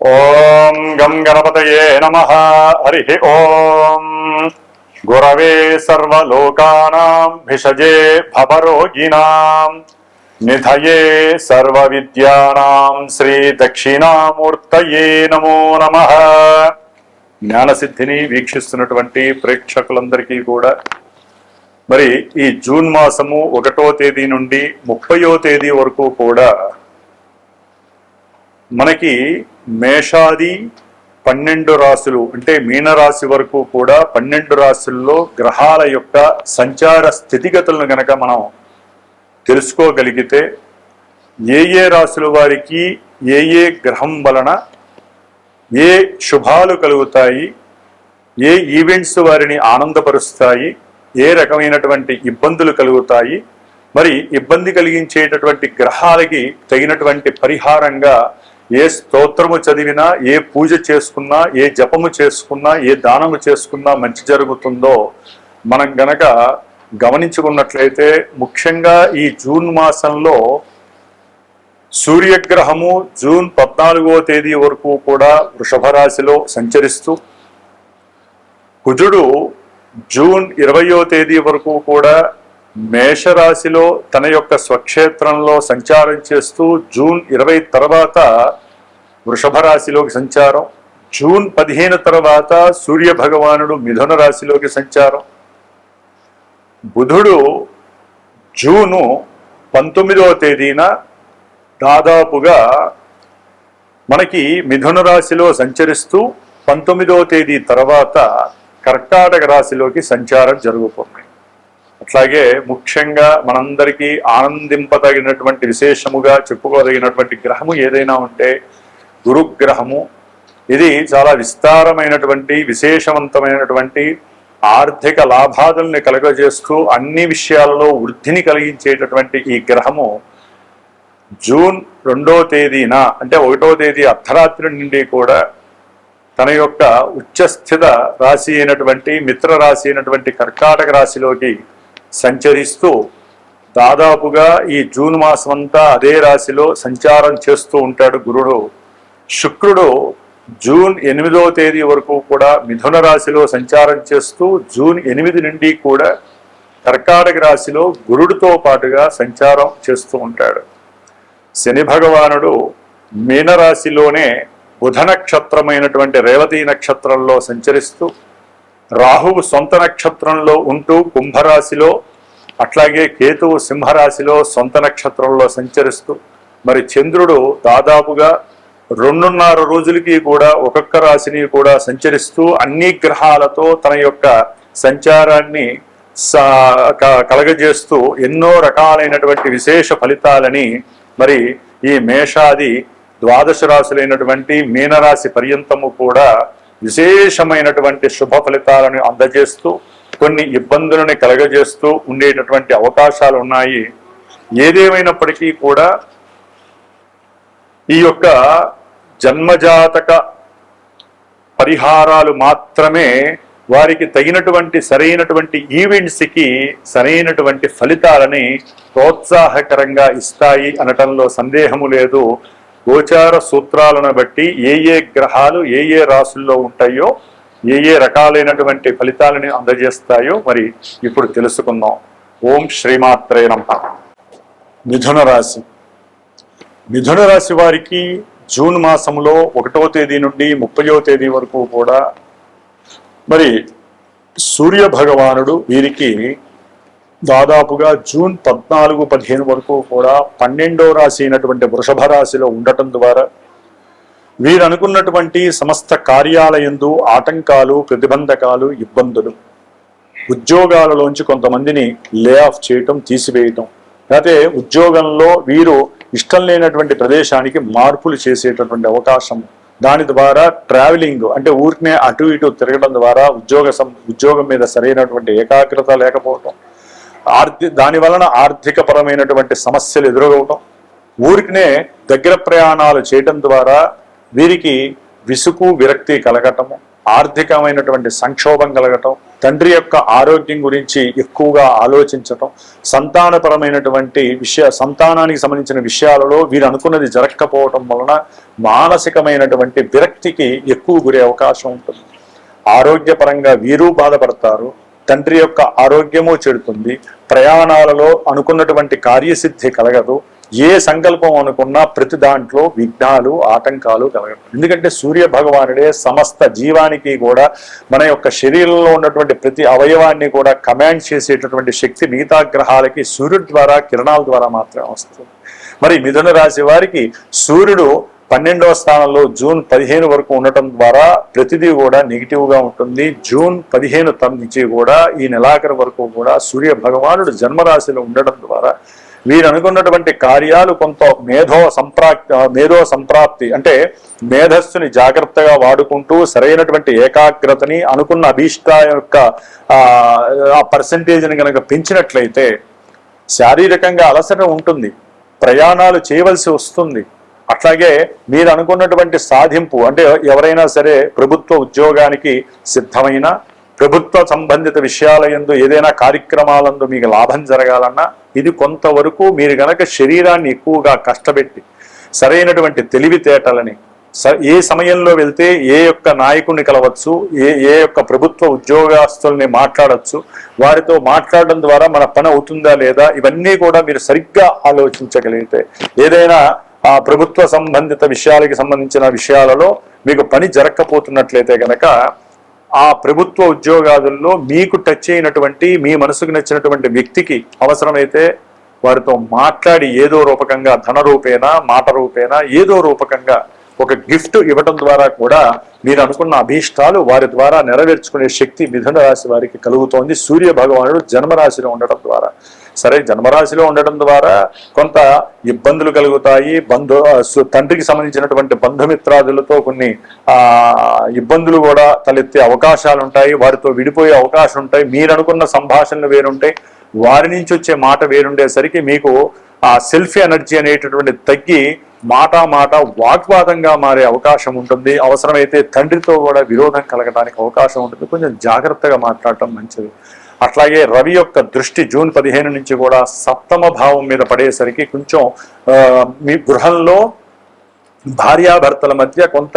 ఓం గం గణపతయే నమః. హరి ఓం గురవే సర్వలోకానాం భిషజే భవరోగిణాం నిధయే సర్వవిద్యానాం శ్రీ దక్షిణామూర్తయే నమో నమః. జ్ఞానసిద్ధిని వీక్షిస్తున్నటువంటి ప్రేక్షకులందరికీ కూడా మరి ఈ జూన్ మాసము 1వ తేదీ నుండి 30వ తేదీ వరకు కూడా మనకి మేషాది 12 రాశులు అంటే మీనరాశి వరకు కూడా 12 రాశుల్లో గ్రహాల యొక్క సంచార స్థితిగతులను గనక మనం తెలుసుకోగలిగితే ఏ రాశుల వారికి ఏ గ్రహం వలన ఏ శుభాలు కలుగుతాయి, ఏ ఈవెంట్స్ వారిని ఆనందపరుస్తాయి, ఏ రకమైనటువంటి ఇబ్బందులు కలుగుతాయి, మరి ఇబ్బంది కలిగించేటటువంటి గ్రహాలకి తగినటువంటి పరిహారంగా ఏ స్తోత్రము చదివినా, ఏ పూజ చేసుకున్నా, ఏ జపము చేసుకున్నా, ఏ దానము చేసుకున్నా మంచి జరుగుతుందో మనం గనక గమనించుకున్నట్లయితే ముఖ్యంగా ఈ జూన్ మాసంలో సూర్యగ్రహము జూన్ 14వ తేదీ వరకు కూడా వృషభ రాశిలో సంచరిస్తూ, కుజుడు జూన్ 20వ తేదీ వరకు కూడా మేషరాశిలో తన యొక్క స్వక్షేత్రంలో సంచారం చేస్తూ జూన్ 20 తర్వాత వృషభ రాశిలోకి సంచారం, జూన్ 15 తర్వాత సూర్య భగవానుడు మిథున రాశిలోకి సంచారం, బుధుడు జూను 19వ తేదీన దాదాపుగా మనకి మిథున రాశిలో సంచరిస్తూ 19వ తేదీ తర్వాత కర్కాటక రాశిలోకి సంచారం జరుగుతుంది. అట్లాగే ముఖ్యంగా మనందరికీ ఆనందింపదగినటువంటి విశేషముగా చెప్పుకోదగినటువంటి గ్రహము ఏదైనా ఉంటే గురుగ్రహము. ఇది చాలా విస్తారమైనటువంటి విశేషవంతమైనటువంటి ఆర్థిక లాభాదుల్ని కలుగజేస్తూ అన్ని విషయాలలో వృద్ధిని కలిగించేటటువంటి ఈ గ్రహము జూన్ 2వ తేదీన అంటే 1వ తేదీ అర్ధరాత్రి నుండి కూడా తన యొక్క ఉచ్చస్థిత రాశి అయినటువంటి మిత్ర రాశి అయినటువంటి కర్కాటక రాశిలోకి సంచరిస్తూ దాదాపుగా ఈ జూన్ మాసం అంతా అదే రాశిలో సంచారం చేస్తూ ఉంటాడు గురుడు. శుక్రుడు జూన్ 8వ తేదీ వరకు కూడా మిథున రాశిలో సంచారం చేస్తూ జూన్ 8 నుండి కూడా కర్కాటక రాశిలో గురుడితో పాటుగా సంచారం చేస్తూ ఉంటాడు. శని భగవానుడు మీనరాశిలోనే బుధ నక్షత్రమైనటువంటి రేవతి నక్షత్రంలో సంచరిస్తూ, రాహువు సొంత నక్షత్రంలో ఉంటూ కుంభరాశిలో, అట్లాగే కేతువు సింహరాశిలో సొంత నక్షత్రంలో సంచరిస్తూ, మరి చంద్రుడు దాదాపుగా 2.5 రోజులకి కూడా ఒక్కొక్క రాశిని కూడా సంచరిస్తూ అన్ని గ్రహాలతో తన యొక్క సంచారాన్ని కలగజేస్తూ ఎన్నో రకాలైనటువంటి విశేష ఫలితాలని మరి ఈ మేషాది 12 రాశులైనటువంటి మీనరాశి పర్యంతము కూడా విశేషమైనటువంటి శుభ ఫలితాలను అందజేస్తూ కొన్ని ఇబ్బందులను కలగజేస్తూ ఉండేటటువంటి అవకాశాలు ఉన్నాయి. ఏదేమైనప్పటికీ కూడా ఈ యొక్క జన్మజాతక పరిహారాలు మాత్రమే వారికి తగినటువంటి సరైనటువంటి ఈవెంట్స్కి సరైనటువంటి ఫలితాలని ప్రోత్సాహకరంగా ఇస్తాయి అనటంలో సందేహము లేదు. గోచార సూత్రాలను బట్టి ఏ గ్రహాలు ఏ రాశుల్లో ఉంటాయో ఏ రకాలైనటువంటి ఫలితాలని అందజేస్తాయో మరి ఇప్పుడు తెలుసుకుందాం. ఓం శ్రీమాత్రే నమః. మిథున రాశి. మిథున రాశి వారికి జూన్ మాసంలో 1వ తేదీ నుండి 30వ తేదీ వరకు కూడా మరి సూర్య భగవానుడు వీరికి దాదాపుగా జూన్ 14-15 వరకు కూడా 12వ రాశి అయినటువంటి వృషభ రాశిలో ఉండటం ద్వారా వీరు అనుకున్నటువంటి సమస్త కార్యాలయందు ఆటంకాలు, ప్రతిబంధకాలు, ఇబ్బందులు, ఉద్యోగాలలోంచి కొంతమందిని లే ఆఫ్ చేయటం, తీసివేయటం, అయితే ఉద్యోగంలో వీరు ఇష్టం లేనటువంటి ప్రదేశానికి మార్పులు చేసేటటువంటి అవకాశం, దాని ద్వారా ట్రావెలింగ్ అంటే ఊరికనే అటు ఇటు తిరగడం ద్వారా ఉద్యోగం మీద సరైనటువంటి ఏకాగ్రత లేకపోవటం, దాని వలన ఆర్థిక పరమైనటువంటి సమస్యలు ఎదురవటం, ఊరికనే దగ్గర ప్రయాణాలు చేయటం ద్వారా వీరికి విసుగు విరక్తి కలగటము, ఆర్థికమైనటువంటి సంక్షోభం కలగటం, తండ్రి యొక్క ఆరోగ్యం గురించి ఎక్కువగా ఆలోచించటం, సంతానపరమైనటువంటి సంతానానికి సంబంధించిన విషయాలలో వీరు అనుకున్నది జరగకపోవటం వలన మానసికమైనటువంటి విరక్తికి ఎక్కువ గురే అవకాశం ఉంటుంది. ఆరోగ్యపరంగా వీరు బాధపడతారు, తండ్రి యొక్క ఆరోగ్యము చెడుతుంది, ప్రయాణాలలో అనుకున్నటువంటి కార్యసిద్ధి కలగదు, ఏ సంకల్పం అనుకున్నా ప్రతి దాంట్లో విఘ్నాలు ఆటంకాలు కలగదు. ఎందుకంటే సూర్య భగవానుడే సమస్త జీవానికి కూడా మన యొక్క శరీరంలో ఉన్నటువంటి ప్రతి అవయవాన్ని కూడా కమాండ్ చేసేటటువంటి శక్తి మిగతా గ్రహాలకి సూర్యుడి ద్వారా కిరణాల ద్వారా మాత్రమే వస్తుంది. మరి మిథున రాశి వారికి సూర్యుడు 12వ స్థానంలో జూన్ 15 వరకు ఉండటం ద్వారా ప్రతిదీ కూడా నెగిటివ్గా ఉంటుంది. జూన్ 15 నుంచి కూడా ఈ నెలాఖరు వరకు కూడా సూర్య భగవానుడు జన్మరాశిలో ఉండటం ద్వారా వీరు అనుకున్నటువంటి కార్యాలు కొంత మేధో సంప్రాప్తి అంటే మేధస్సుని జాగ్రత్తగా వాడుకుంటూ సరైనటువంటి ఏకాగ్రతని అనుకున్న అభీష్ట యొక్క ఆ పర్సంటేజ్ని కనుక పెంచినట్లయితే శారీరకంగా అలసట ఉంటుంది, ప్రయాణాలు చేయవలసి వస్తుంది. అట్లాగే మీరు అనుకున్నటువంటి సాధింపు అంటే ఎవరైనా సరే ప్రభుత్వ ఉద్యోగానికి సిద్ధమైన ప్రభుత్వ సంబంధిత విషయాల యందు ఏదైనా కార్యక్రమాలందు మీకు లాభం జరగాలన్నా ఇది కొంతవరకు మీరు గనక శరీరాన్ని ఎక్కువగా కష్టపెట్టి సరైనటువంటి తెలివితేటలని ఏ సమయంలో వెళ్తే ఏ యొక్క నాయకుడిని కలవచ్చు, ఏ యొక్క ప్రభుత్వ ఉద్యోగస్తుల్ని మాట్లాడచ్చు, వారితో మాట్లాడడం ద్వారా మన పని అవుతుందా లేదా, ఇవన్నీ కూడా మీరు సరిగ్గా ఆలోచించగలిగితే ఏదైనా ఆ ప్రభుత్వ సంబంధిత విషయాలకి సంబంధించిన విషయాలలో మీకు పని జరగకపోతున్నట్లయితే కనుక ఆ ప్రభుత్వ ఉద్యోగాదుల్లో మీకు టచ్ అయినటువంటి మీ మనసుకు నచ్చినటువంటి వ్యక్తికి అవసరమైతే వారితో మాట్లాడి ఏదో రూపకంగా ధన రూపేనా మాట రూపేనా ఏదో రూపకంగా ఒక గిఫ్ట్ ఇవ్వటం ద్వారా కూడా మీరు అనుకున్న అభీష్టాలు వారి ద్వారా నెరవేర్చుకునే శక్తి మిథున రాశి వారికి కలుగుతోంది సూర్య భగవానుడు జన్మరాశిలో ఉండటం ద్వారా. సరే, జన్మరాశిలో ఉండటం ద్వారా కొంత ఇబ్బందులు కలుగుతాయి, తండ్రికి సంబంధించినటువంటి బంధుమిత్రాదులతో కొన్ని ఇబ్బందులు కూడా తలెత్తే అవకాశాలు ఉంటాయి, వారితో విడిపోయే అవకాశం ఉంటాయి, మీరు అనుకున్న సంభాషణలు వేరుంటాయి, వారి నుంచి వచ్చే మాట వేరుండేసరికి మీకు ఆ సెల్ఫ్ ఎనర్జీ అనేటటువంటి తగ్గి మాట వాగ్వాదంగా మారే అవకాశం ఉంటుంది. అవసరమైతే తండ్రితో కూడా విరోధం కలగడానికి అవకాశం ఉంటుంది. కొంచెం జాగ్రత్తగా మాట్లాడటం మంచిది. అట్లాగే రవి యొక్క దృష్టి జూన్ 15 నుంచి కూడా 7వ భావం మీద పడేసరికి కొంచెం మీ గృహంలో భార్యాభర్తల మధ్య కొంత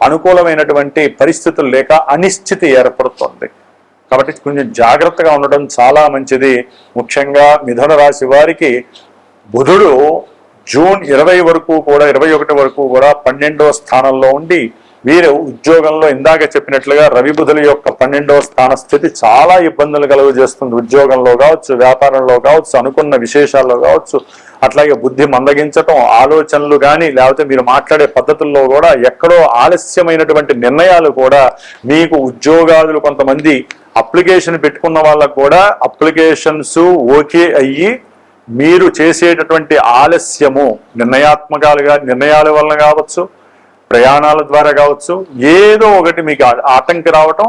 అనుకూలమైనటువంటి పరిస్థితులు లేక అనిశ్చితి ఏర్పడుతుంది. కాబట్టి కొంచెం జాగ్రత్తగా ఉండడం చాలా మంచిది. ముఖ్యంగా మిథున రాశి వారికి బుధుడు జూన్ 20 వరకు కూడా 21 వరకు కూడా 12వ స్థానంలో ఉండి వీరు ఉద్యోగంలో ఇందాక చెప్పినట్లుగా రవి బుధుల యొక్క 12వ స్థాన స్థితి చాలా ఇబ్బందులు కలుగజేస్తుంది. ఉద్యోగంలో కావచ్చు, వ్యాపారంలో కావచ్చు, అనుకున్న విశేషాల్లో కావచ్చు. అట్లాగే బుద్ధి మందగించటం, ఆలోచనలు కానీ లేకపోతే మీరు మాట్లాడే పద్ధతుల్లో కూడా ఎక్కడో ఆలస్యమైనటువంటి నిర్ణయాలు కూడా మీకు ఉద్యోగాదులు కొంతమంది అప్లికేషన్ పెట్టుకున్న వాళ్ళకు కూడా అప్లికేషన్స్ ఓకే అయ్యి మీరు చేసేటటువంటి ఆలస్యము నిర్ణయాల వలన కావచ్చు, ప్రయాణాల ద్వారా కావచ్చు, ఏదో ఒకటి మీకు ఆటంకి రావటం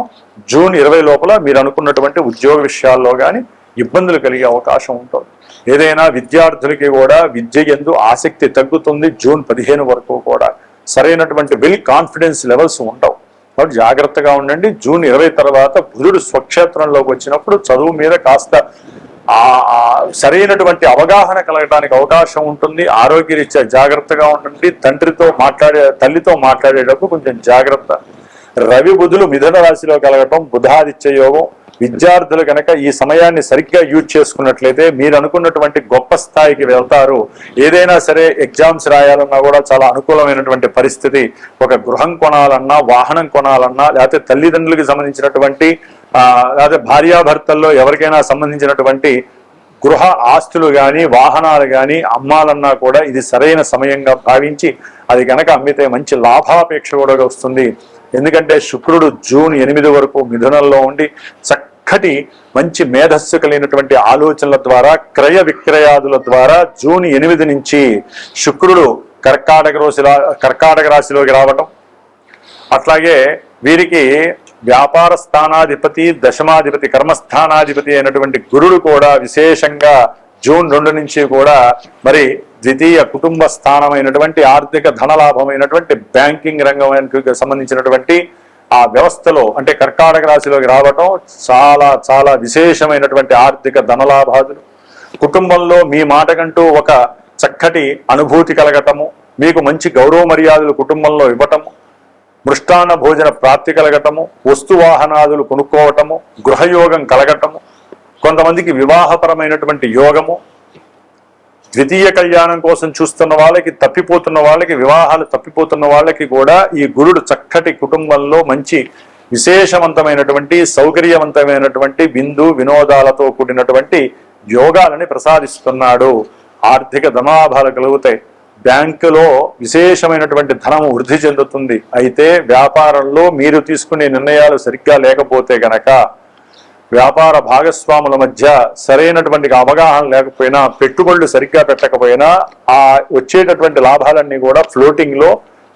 జూన్ 20 లోపల మీరు అనుకున్నటువంటి ఉద్యోగ విషయాల్లో కానీ ఇబ్బందులు కలిగే అవకాశం ఉంటుంది. ఏదైనా విద్యార్థులకి కూడా విద్య యందు ఆసక్తి తగ్గుతుంది. జూన్ 15 వరకు కూడా సరైనటువంటి కాన్ఫిడెన్స్ లెవెల్స్ ఉండవు. కాబట్టి జాగ్రత్తగా ఉండండి. జూన్ 20 తర్వాత బుధుడు స్వక్షేత్రంలోకి వచ్చినప్పుడు చదువు మీద కాస్త సరైనటువంటి అవగాహన కలగడానికి అవకాశం ఉంటుంది. ఆరోగ్యరీత్యా జాగ్రత్తగా ఉండండి. తల్లితో మాట్లాడేటప్పుడు కొంచెం జాగ్రత్త. రవి బుధులు మిథున రాశిలో కలగటం బుధాదిత్య యోగం. విద్యార్థులు కనుక ఈ సమయాన్ని సరిగ్గా యూజ్ చేసుకున్నట్లయితే మీరు అనుకున్నటువంటి గొప్ప స్థాయికి వెళ్తారు. ఏదైనా సరే ఎగ్జామ్స్ రాయాలన్నా కూడా చాలా అనుకూలమైనటువంటి పరిస్థితి. ఒక గృహం కొనాలన్నా, వాహనం కొనాలన్నా, లేకపోతే తల్లిదండ్రులకు సంబంధించినటువంటి లేకపోతే భార్యాభర్తల్లో ఎవరికైనా సంబంధించినటువంటి గృహ ఆస్తులు కానీ వాహనాలు కానీ అమ్మాలన్నా కూడా ఇది సరైన సమయంగా భావించి అది కనుక అమ్మితే మంచి లాభాపేక్ష కూడా వస్తుంది. ఎందుకంటే శుక్రుడు జూన్ 8 వరకు మిథునంలో ఉండి చక్కటి మంచి మేధస్సు కలిగినటువంటి ఆలోచనల ద్వారా క్రయ విక్రయాదుల ద్వారా జూన్ 8 నుంచి శుక్రుడు కర్కాటక రాశిలోకి రావటం, అట్లాగే వీరికి వ్యాపార స్థానాధిపతి, దశమాధిపతి, కర్మస్థానాధిపతి అయినటువంటి గురుడు కూడా విశేషంగా జూన్ 2 నుంచి కూడా మరి ద్వితీయ కుటుంబ స్థానమైనటువంటి ఆర్థిక ధనలాభమైనటువంటి బ్యాంకింగ్ రంగానికి సంబంధించినటువంటి ఆ వ్యవస్థలో అంటే కర్కాటక రాశిలోకి రావటం చాలా చాలా విశేషమైనటువంటి ఆర్థిక ధనలాభాదులు, కుటుంబంలో మీ మాటకంటూ ఒక చక్కటి అనుభూతి కలగటము, మీకు మంచి గౌరవ మర్యాదలు కుటుంబంలో ఇవ్వటము, మృష్టాన్న భోజన ప్రాప్తి కలగటము, వస్తువాహనాదులు కొనుక్కోవటము, గృహయోగం కలగటము, కొంతమందికి వివాహపరమైనటువంటి యోగము, ద్వితీయ కళ్యాణం కోసం చూస్తున్న వాళ్ళకి, తప్పిపోతున్న వాళ్ళకి, వివాహాలు తప్పిపోతున్న వాళ్ళకి కూడా ఈ గురుడు చక్కటి కుటుంబంలో మంచి విశేషవంతమైనటువంటి సౌకర్యవంతమైనటువంటి విందు వినోదాలతో కూడినటువంటి యోగాలని ప్రసాదిస్తున్నాడు. ఆర్థిక ధనాభాలు కలుగుతాయి. బ్యాంకులో విశేషమైనటువంటి ధనము వృద్ధి చెందుతుంది. అయితే వ్యాపారంలో మీరు తీసుకునే నిర్ణయాలు సరిగ్గా లేకపోతే గనక, వ్యాపార భాగస్వాముల మధ్య సరైనటువంటి అవగాహన లేకపోయినా, పెట్టుబడులు సరిగ్గా పెట్టకపోయినా ఆ వచ్చేటటువంటి లాభాలన్నీ కూడా ఫ్లోటింగ్ లో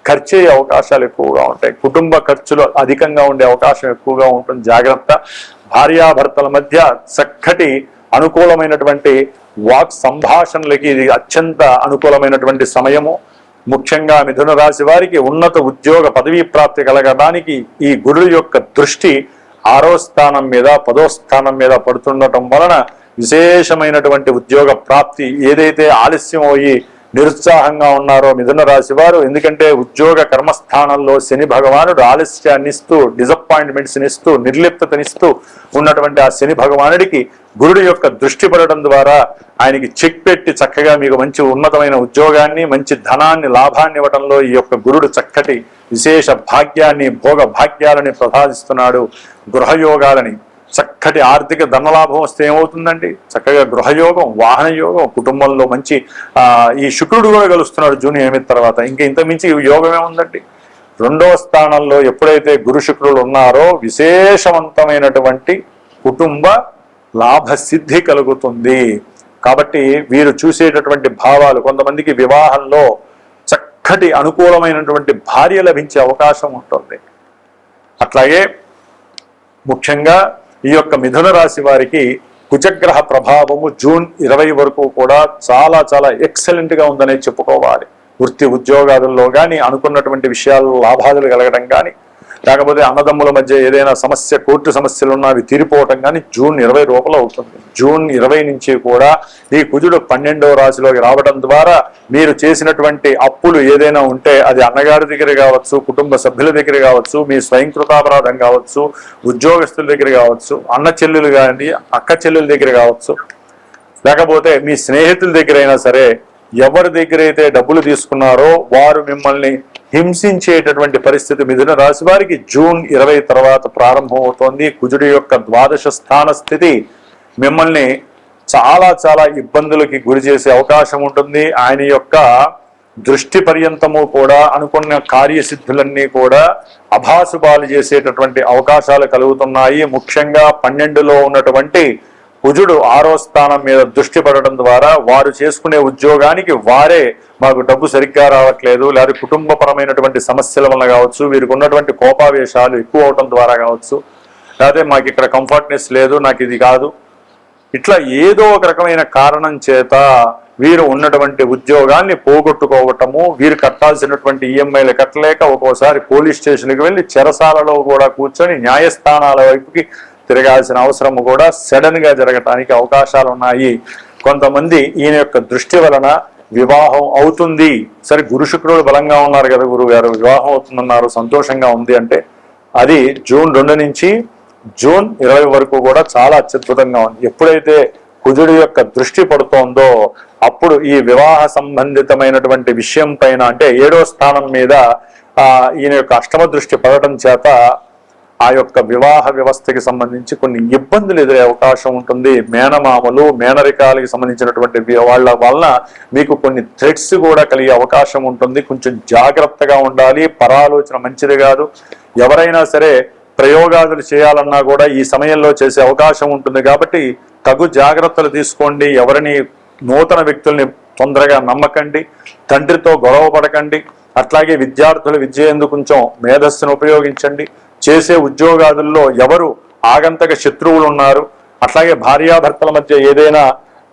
ఖర్చు అయ్యే అవకాశాలు ఎక్కువగా ఉంటాయి. కుటుంబ ఖర్చులు అధికంగా ఉండే అవకాశం ఎక్కువగా ఉంటుంది. జాగ్రత్త. భార్యాభర్తల మధ్య చక్కటి అనుకూలమైనటువంటి వాక్ సంభాషణలకి ఇది అత్యంత అనుకూలమైనటువంటి సమయము. ముఖ్యంగా మిథున రాశి వారికి ఉన్నత ఉద్యోగ పదవీ ప్రాప్తి కలగడానికి ఈ గురుడు యొక్క దృష్టి 6వ స్థానం మీద 10వ స్థానం మీద పడుతుండటం వలన విశేషమైనటువంటి ఉద్యోగ ప్రాప్తి. ఏదైతే ఆలస్యం అయ్యి నిరుత్సాహంగా ఉన్నారో మిథున రాశి వారు, ఎందుకంటే ఉద్యోగ కర్మస్థానంలో శని భగవానుడు ఆలస్యాన్ని ఇస్తూ, డిసప్పాయింట్మెంట్స్ ఇస్తూ, నిర్లిప్తతనిస్తూ ఉన్నటువంటి ఆ శని భగవానుడికి గురుడు యొక్క దృష్టి పడడం ద్వారా ఆయనకి చెక్ పెట్టి చక్కగా మీకు మంచి ఉన్నతమైన ఉద్యోగాన్ని, మంచి ధనాన్ని, లాభాన్ని ఇవ్వడంలో ఈ యొక్క గురుడు చక్కటి విశేష భాగ్యాన్ని, భోగ భాగ్యాలని ప్రసాదిస్తున్నాడు. గృహయోగాలని, చక్కటి ఆర్థిక ధనలాభం వస్తే ఏమవుతుందండి? చక్కగా గృహయోగం, వాహన యోగం, కుటుంబంలో మంచి ఈ శుక్రుడు కూడా కలుస్తున్నాడు జూన్ 8 తర్వాత. ఇంకా ఇంత మించి యోగం ఏముందండి? 2వ స్థానంలో ఎప్పుడైతే గురు శుక్రులు ఉన్నారో విశేషవంతమైనటువంటి కుటుంబ లాభసిద్ధి కలుగుతుంది. కాబట్టి వీరు చూసేటటువంటి భావాలు, కొంతమందికి వివాహంలో చక్కటి అనుకూలమైనటువంటి భార్య లభించే అవకాశం ఉంటుంది. అట్లాగే ముఖ్యంగా ఈ యొక్క మిథున రాశి వారికి కుజగ్రహ ప్రభావము జూన్ 20 వరకు కూడా చాలా చాలా ఎక్సలెంట్ గా ఉందనే చెప్పుకోవాలి. వృత్తి ఉద్యోగాదుల్లో కానీ, అనుకున్నటువంటి విషయాల్లో లాభాదులు కలగడం కానీ, లేకపోతే అన్నదమ్ముల మధ్య ఏదైనా సమస్య, కోర్టు సమస్యలు ఉన్నా అవి తీరిపోవటం కానీ జూన్ 20 లోపల అవుతుంది. జూన్ 20 నుంచి కూడా ఈ కుజుడు 12వ రాశిలోకి రావడం ద్వారా మీరు చేసినటువంటి అప్పులు ఏదైనా ఉంటే అది అన్నగారి దగ్గర కావచ్చు, కుటుంబ సభ్యుల దగ్గర కావచ్చు, మీ స్వయంకృతాపరాధం కావచ్చు, ఉద్యోగస్తుల దగ్గర కావచ్చు, అన్న చెల్లెలు కానీ అక్క చెల్లెల దగ్గర కావచ్చు, లేకపోతే మీ స్నేహితుల దగ్గర అయినా సరే, ఎవరి దగ్గర అయితే డబ్బులు తీసుకున్నారో వారు మిమ్మల్ని హింసించేటటువంటి పరిస్థితి మిథున రాశి వారికి జూన్ 20 తర్వాత ప్రారంభమవుతోంది. కుజుడి యొక్క 12వ స్థాన స్థితి మిమ్మల్ని చాలా చాలా ఇబ్బందులకి గురి చేసే అవకాశం ఉంటుంది. ఆయన యొక్క దృష్టి పర్యంతము కూడా అనుకున్న కార్యసిద్ధులన్నీ కూడా అభాసుపాలు చేసేటటువంటి అవకాశాలు కలుగుతున్నాయి. ముఖ్యంగా 12లో ఉన్నటువంటి కుజుడు 6వ స్థానం మీద దృష్టి పడడం ద్వారా వారు చేసుకునే ఉద్యోగానికి వారే మాకు డబ్బు సరిగ్గా రావట్లేదు, లేదా కుటుంబపరమైనటువంటి సమస్యల వల్ల కావచ్చు, వీరికి ఉన్నటువంటి కోపావేశాలు ఎక్కువ అవటం ద్వారా కావచ్చు, లేకపోతే మాకు ఇక్కడ కంఫర్ట్నెస్ లేదు, నాకు ఇది కాదు, ఇట్లా ఏదో ఒక రకమైన కారణం చేత వీరు ఉన్నటువంటి ఉద్యోగాన్ని పోగొట్టుకోవటము, వీరు కట్టాల్సినటువంటి ఈఎంఐలు కట్టలేక ఒక్కోసారి పోలీస్ స్టేషన్కి వెళ్ళి చెరసాలలో కూడా కూర్చొని న్యాయస్థానాల వైపుకి తిరగాల్సిన అవసరం కూడా సడన్ గా జరగటానికి అవకాశాలు ఉన్నాయి. కొంతమంది ఈయన యొక్క దృష్టి వలన వివాహం అవుతుంది. సరే, గురు శుక్రుడు బలంగా ఉన్నారు కదా గురువు గారు, వివాహం అవుతుందన్నారు, సంతోషంగా ఉంది అంటే అది జూన్ 2 నుంచి జూన్ 20 వరకు కూడా చాలా అత్యద్భుతంగా ఉంది. ఎప్పుడైతే కుజుడి యొక్క దృష్టి పడుతోందో అప్పుడు ఈ వివాహ సంబంధితమైనటువంటి విషయం పైన, అంటే 7వ స్థానం మీద ఈయన యొక్క అష్టమ దృష్టి పడటం చేత ఆ యొక్క వివాహ వ్యవస్థకి సంబంధించి కొన్ని ఇబ్బందులు ఎదురే అవకాశం ఉంటుంది. మేనమామలు, మేనరికాలకి సంబంధించినటువంటి వాళ్ళ వలన మీకు కొన్ని థ్రెట్స్ కూడా కలిగే అవకాశం ఉంటుంది. కొంచెం జాగ్రత్తగా ఉండాలి. పరాలోచన మంచిది కాదు. ఎవరైనా సరే ప్రయోగాలు చేయాలన్నా కూడా ఈ సమయంలో చేసే అవకాశం ఉంటుంది. కాబట్టి తగు జాగ్రత్తలు తీసుకోండి. ఎవరిని నూతన వ్యక్తుల్ని తొందరగా నమ్మకండి. తండ్రితో గొడవ పడకండి. అట్లాగే విద్యార్థులు విద్య ఎందుకు కొంచెం మేధస్సును ఉపయోగించండి. చేసే ఉద్యోగాదుల్లో ఎవరు ఆగంతక శత్రువులు ఉన్నారు, అట్లాగే భార్యాభర్తల మధ్య ఏదైనా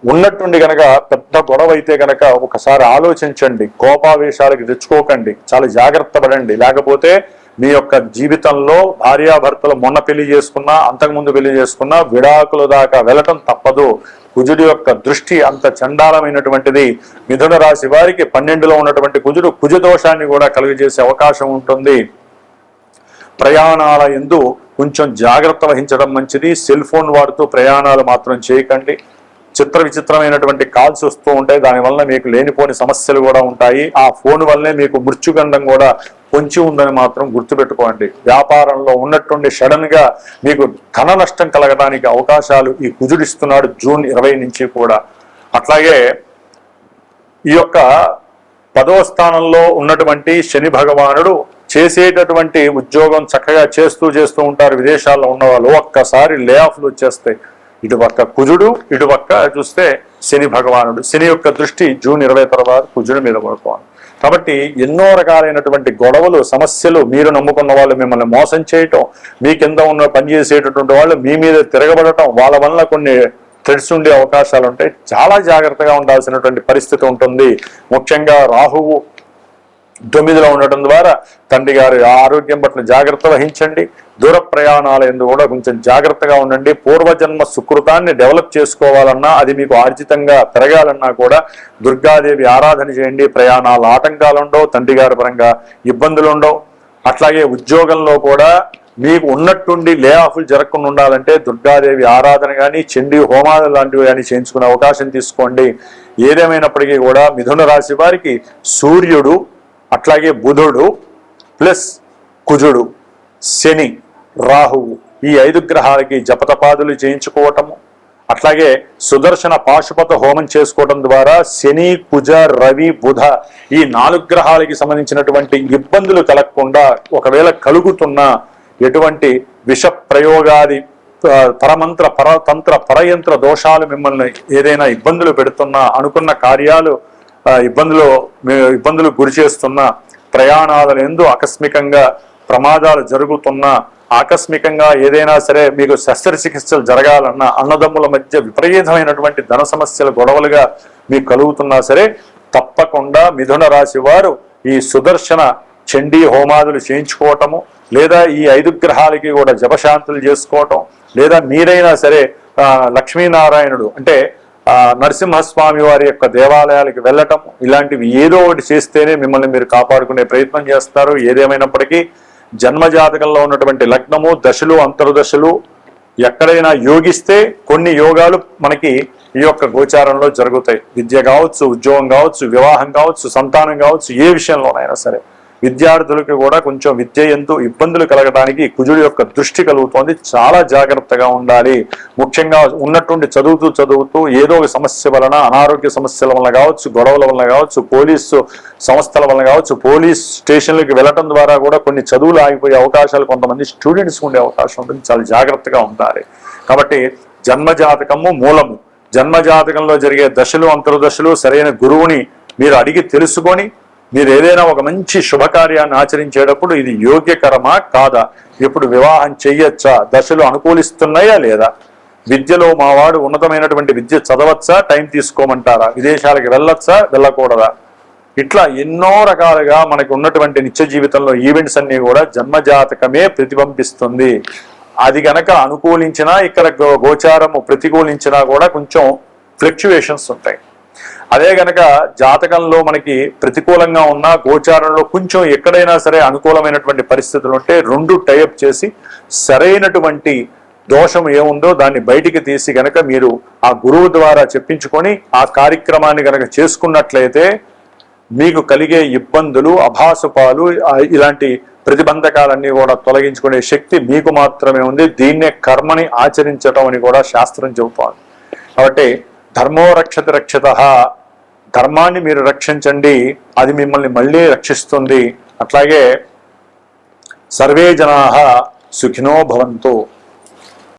ఉన్నట్టుండి గనక పెద్ద గొడవ అయితే గనక ఒకసారి ఆలోచించండి. కోపావేశాలకి తెచ్చుకోకండి. చాలా జాగ్రత్త పడండి. లేకపోతే మీ యొక్క జీవితంలో భార్యాభర్తలు మొన్న పెళ్లి చేసుకున్నా, అంతకుముందు పెళ్లి చేసుకున్నా విడాకుల దాకా వెళ్ళటం తప్పదు. కుజుడి యొక్క దృష్టి అంత చండాలమైనటువంటిది. మిథున రాశి వారికి 12లో ఉన్నటువంటి కుజుడు కుజ దోషాన్ని కూడా కలుగజేసే అవకాశం ఉంటుంది. ప్రయాణాల యందు కొంచెం జాగ్రత్త వహించడం మంచిది. సెల్ ఫోన్ వాడుతూ ప్రయాణాలు మాత్రం చేయకండి. చిత్ర విచిత్రమైనటువంటి కాల్స్ వస్తూ ఉంటాయి, దానివల్ల మీకు లేనిపోని సమస్యలు కూడా ఉంటాయి. ఆ ఫోన్ వల్లే మీకు మృత్యుగండం కూడా పొంచి ఉందని మాత్రం గుర్తుపెట్టుకోండి. వ్యాపారంలో ఉన్నట్టుండి సడన్ గా మీకు ధన నష్టం కలగడానికి అవకాశాలు ఈ కుజుడిస్తున్నాడు జూన్ 20 నుంచి కూడా. అట్లాగే ఈ యొక్క 10వ స్థానంలో ఉన్నటువంటి శని భగవానుడు చేసేటటువంటి ఉద్యోగం చక్కగా చేస్తూ ఉంటారు. విదేశాల్లో ఉన్న వాళ్ళు ఒక్కసారి లే ఆఫ్లు వచ్చేస్తాయి. ఇటుపక్క కుజుడు, ఇటుపక్క చూస్తే శని భగవానుడు. శని యొక్క దృష్టి జూన్ 20 తర్వాత కుజుడి మీద పడుకోవాలి. కాబట్టి ఎన్నో రకాలైనటువంటి గొడవలు, సమస్యలు, మీరు నమ్ముకున్న వాళ్ళు మిమ్మల్ని మోసం చేయటం, మీ కింద ఉన్న పనిచేసేటటువంటి వాళ్ళు మీ మీద తిరగబడటం, వాళ్ళ వల్ల కొన్ని థ్రెడ్స్ ఉండే అవకాశాలు ఉంటాయి. చాలా జాగ్రత్తగా ఉండాల్సినటువంటి పరిస్థితి ఉంటుంది. ముఖ్యంగా రాహువు 9లో ఉండటం ద్వారా తండ్రి గారి ఆరోగ్యం పట్ల జాగ్రత్త వహించండి. దూర ప్రయాణాల యందు కూడా కొంచెం జాగ్రత్తగా ఉండండి. పూర్వజన్మ సుకృతాన్ని డెవలప్ చేసుకోవాలన్నా, అది మీకు ఆర్జితంగా పెరగాలన్నా కూడా దుర్గాదేవి ఆరాధన చేయండి. ప్రయాణాల ఆటంకాలు ఉండవు, తండ్రి గారి పరంగా ఇబ్బందులు ఉండవు. అట్లాగే ఉద్యోగంలో కూడా మీకు ఉన్నట్టుండి లే ఆఫ్లు జరగకుండా ఉండాలంటే దుర్గాదేవి ఆరాధన కానీ, చండీ హోమాలు లాంటివి కానీ చేయించుకునే అవకాశం తీసుకోండి. ఏదేమైనప్పటికీ కూడా మిథున రాశి వారికి సూర్యుడు, అట్లాగే బుధుడు ప్లస్ కుజుడు, శని, రాహువు, ఈ 5 గ్రహాలకి జపతపాదులు చేయించుకోవటము, అట్లాగే సుదర్శన పాశుపత హోమం చేసుకోవడం ద్వారా శని, కుజ, రవి, బుధ ఈ 4 గ్రహాలకి సంబంధించినటువంటి ఇబ్బందులు కలగకుండా, ఒకవేళ కలుగుతున్న ఎటువంటి విష ప్రయోగాది పరమంత్ర పరతంత్ర పరయంత్ర దోషాలు మిమ్మల్ని ఏదైనా ఇబ్బందులు పెడుతున్నా, అనుకున్న కార్యాలు ఇబ్బందులు గురి చేస్తున్న, ప్రయాణాల యందు ఆకస్మికంగా ప్రమాదాలు జరుగుతున్నా, ఆకస్మికంగా ఏదైనా సరే మీకు శస్త్రచికిత్సలు జరగాలన్నా, అన్నదమ్ముల మధ్య విపరీతమైనటువంటి ధన సమస్యలు గొడవలుగా మీకు కలుగుతున్నా సరే తప్పకుండా మిథున రాశి వారు ఈ సుదర్శన చండీ హోమాదులు చేయించుకోవటము, లేదా ఈ 5 గ్రహాలకి కూడా జపశాంతులు చేసుకోవటం, లేదా మీరైనా సరే లక్ష్మీనారాయణుడు అంటే నరసింహస్వామి వారి యొక్క దేవాలయాలకు వెళ్ళటం, ఇలాంటివి ఏదో ఒకటి చేస్తేనే మిమ్మల్ని మీరు కాపాడుకునే ప్రయత్నం చేస్తారు. ఏదేమైనప్పటికీ జన్మజాతకంలో ఉన్నటువంటి లగ్నము, దశలు, అంతర్దశలు ఎక్కడైనా యోగిస్తే కొన్ని యోగాలు మనకి ఈ యొక్క గోచారంలో జరుగుతాయి. విద్య కావచ్చు, ఉద్యోగం కావచ్చు, వివాహం కావచ్చు, సంతానం కావచ్చు, ఏ విషయంలోనైనా సరే విద్యార్థులకు కూడా కొంచెం విద్య ఎందు ఇబ్బందులు కలగడానికి కుజుడి యొక్క దృష్టి కలుగుతోంది. చాలా జాగ్రత్తగా ఉండాలి. ముఖ్యంగా ఉన్నటువంటి చదువుతూ ఏదో ఒక సమస్య వలన, అనారోగ్య సమస్యల వలన కావచ్చు, గొడవల వలన కావచ్చు, పోలీసు సంస్థల వలన కావచ్చు, పోలీస్ స్టేషన్లకు వెళ్ళటం ద్వారా కూడా కొన్ని చదువులు ఆగిపోయే అవకాశాలు కొంతమంది స్టూడెంట్స్కి ఉండే అవకాశం ఉంటుంది. చాలా జాగ్రత్తగా ఉండాలి. కాబట్టి జన్మజాతకము మూలము. జన్మజాతకంలో జరిగే దశలు, అంతర్దశలు సరైన గురువుని మీరు అడిగి తెలుసుకొని మీరు ఏదైనా ఒక మంచి శుభకార్యాన్ని ఆచరించేటప్పుడు ఇది యోగ్యకరమా కాదా, ఇప్పుడు వివాహం చెయ్యొచ్చా, దశలు అనుకూలిస్తున్నాయా లేదా, విద్యలో మావాడు ఉన్నతమైనటువంటి విద్య చదవచ్చా, టైం తీసుకోమంటారా, విదేశాలకు వెళ్ళొచ్చా, వెళ్ళకూడదా, ఇట్లా ఎన్నో రకాలుగా మనకు ఉన్నటువంటి నిత్య జీవితంలో ఈవెంట్స్ అన్ని కూడా జన్మజాతకమే ప్రతిబింబిస్తుంది. అది గనక అనుకూలించినా, ఇక్కడ గోచారము ప్రతికూలించినా కూడా కొంచెం ఫ్లక్చువేషన్స్ ఉంటాయి. అదే గనక జాతకంలో మనకి ప్రతికూలంగా ఉన్న గోచారంలో కొంచెం ఎక్కడైనా సరే అనుకూలమైనటువంటి పరిస్థితులు ఉంటే 2 టైప్ చేసి సరైనటువంటి దోషం ఏముందో దాన్ని బయటికి తీసి గనక మీరు ఆ గురువు ద్వారా చెప్పించుకొని ఆ కార్యక్రమాన్ని గనక చేసుకున్నట్లయితే మీకు కలిగే ఇబ్బందులు, అభాసుపాలు, ఇలాంటి ప్రతిబంధకాలన్నీ కూడా తొలగించుకునే శక్తి మీకు మాత్రమే ఉంది. దీన్నే కర్మని ఆచరించటం అని కూడా శాస్త్రం చెబుతోంది. కాబట్టి ధర్మో రక్షతి రక్షితః, ధర్మాన్ని మీరు రక్షించండి, అది మిమ్మల్ని మళ్ళీ రక్షిస్తుంది. అట్లాగే సర్వే జనాః సుఖినో భవంతు.